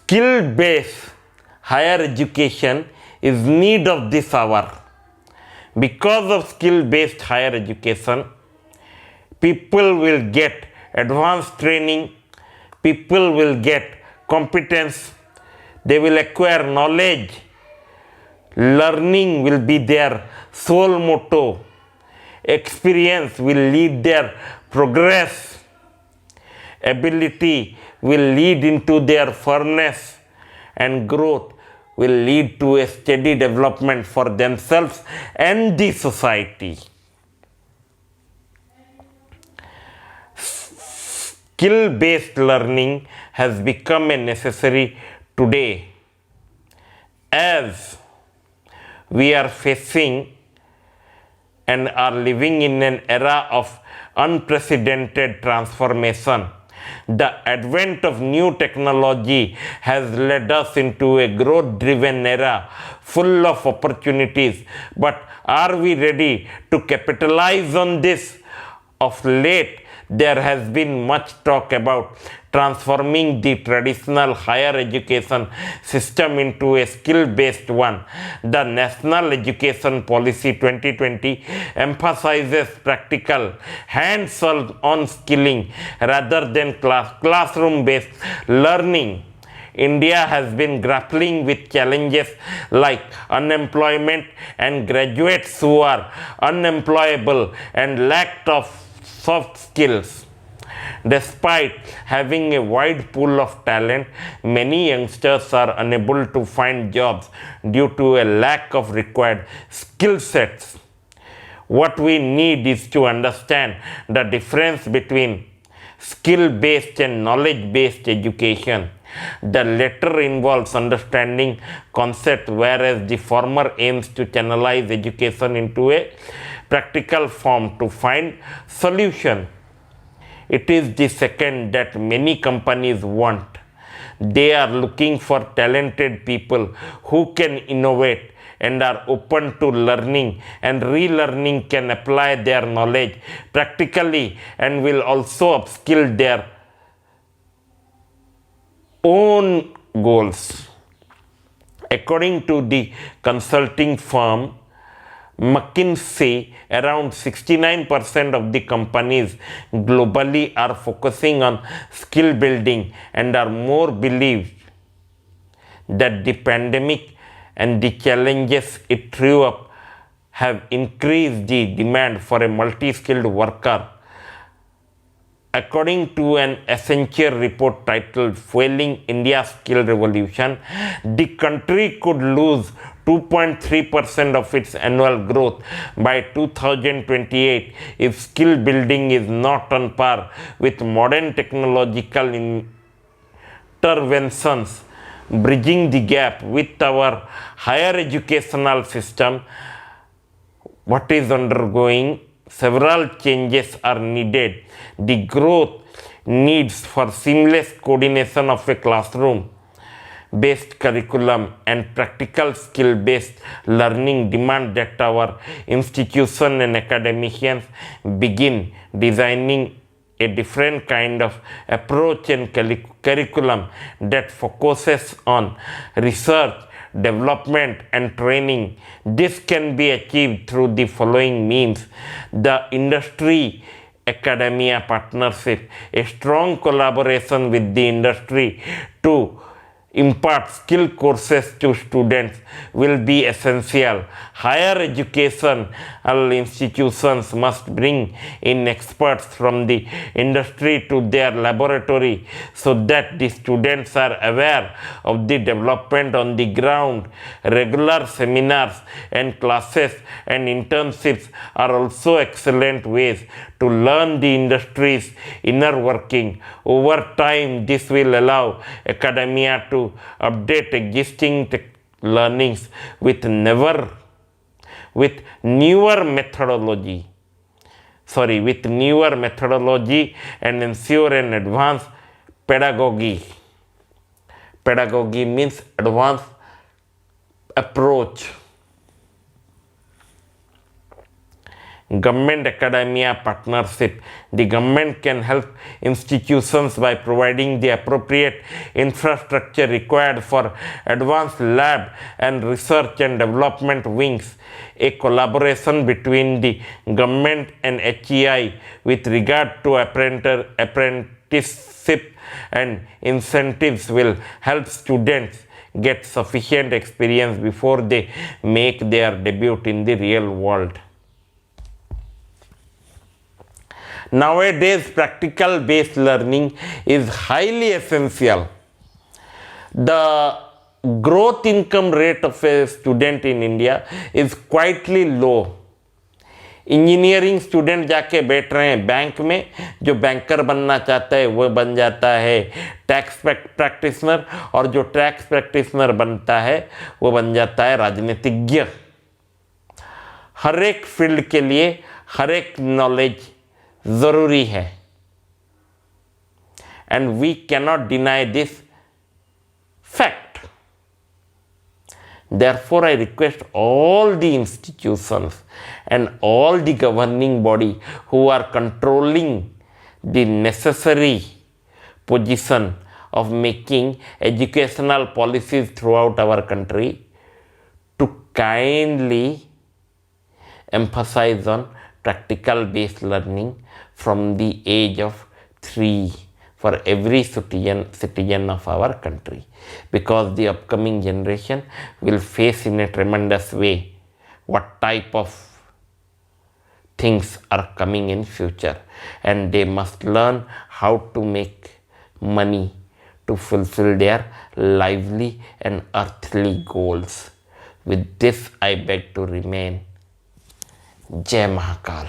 skill-based higher education is need of this hour. Because of skill-based higher education, people will get advanced training, people will get competence, they will acquire knowledge, learning will be their sole motto, experience will lead their progress, ability will lead into their firmness, and growth will lead to a steady development for themselves and the society. Skill-based learning has become a necessary today as we are facing and are living in an era of unprecedented transformation. The advent of new technology has led us into a growth-driven era full of opportunities. But are we ready to capitalize on this? Of late, there has been much talk about transforming the traditional higher education system into a skill-based one. The National Education Policy 2020 emphasizes practical, hands-on skilling rather than classroom-based learning. India has been grappling with challenges like unemployment and graduates who are unemployable and lack of soft skills. Despite having a wide pool of talent, many youngsters are unable to find jobs due to a lack of required skill sets. What we need is to understand the difference between skill-based and knowledge-based education. The latter involves understanding concepts, whereas the former aims to channelize education into a practical form to find solution. It is the second that many companies want. They are looking for talented people who can innovate and are open to learning and relearning, can apply their knowledge practically and will also upskill their own goals. According to the consulting firm McKinsey, around 69% of the companies globally are focusing on skill building and are more believed that the pandemic and the challenges it threw up have increased the demand for a multi-skilled worker. According to an Accenture report titled Fueling India's Skill Revolution, the country could lose 2.3% of its annual growth by 2028 if skill building is not on par with modern technological interventions. Bridging the gap with our higher educational system, what is undergoing, several changes are needed. The growth needs for seamless coordination of a classroom-based curriculum and practical skill-based learning demand that our institution and academicians begin designing a different kind of approach and curriculum that focuses on research, development and training. This can be achieved through the following means: the industry academia partnership, a strong collaboration with the industry to impart skill courses to students will be essential. Higher educational institutions must bring in experts from the industry to their laboratory so that the students are aware of the development on the ground. Regular seminars and classes and internships are also excellent ways to learn the industry's inner working. Over time, this will allow academia to update existing learnings with newer methodology and ensure an advanced pedagogy. Pedagogy means advanced approach government academia partnership. The government can help institutions by providing the appropriate infrastructure required for advanced lab and research and development wings. A collaboration between the government and HEI with regard to apprenticeship and incentives will help students get sufficient experience before they make their debut in the real world. Nowadays, practical based learning is highly essential. The growth income rate of a student in India is quietly low. Engineering student जाके बैठ रहे हैं bank में, जो banker बनना चाहता है वो बन जाता है टैक्स प्रैक्टिशनर, और जो टैक्स प्रैक्टिशनर बनता है वो बन जाता है राजनीतिज्ञ। हर एक फील्ड के लिए हर एक नॉलेज ज़रूरी है, and we cannot deny this fact. Therefore, I request all the institutions and all the governing body who are controlling the necessary position of making educational policies throughout our country to kindly emphasize on practical based learning from the age of 3 for every citizen of our country, because the upcoming generation will face in a tremendous way what type of things are coming in future, and they must learn how to make money to fulfill their lively and earthly goals. With this, I beg to remain. Jai Mahakal.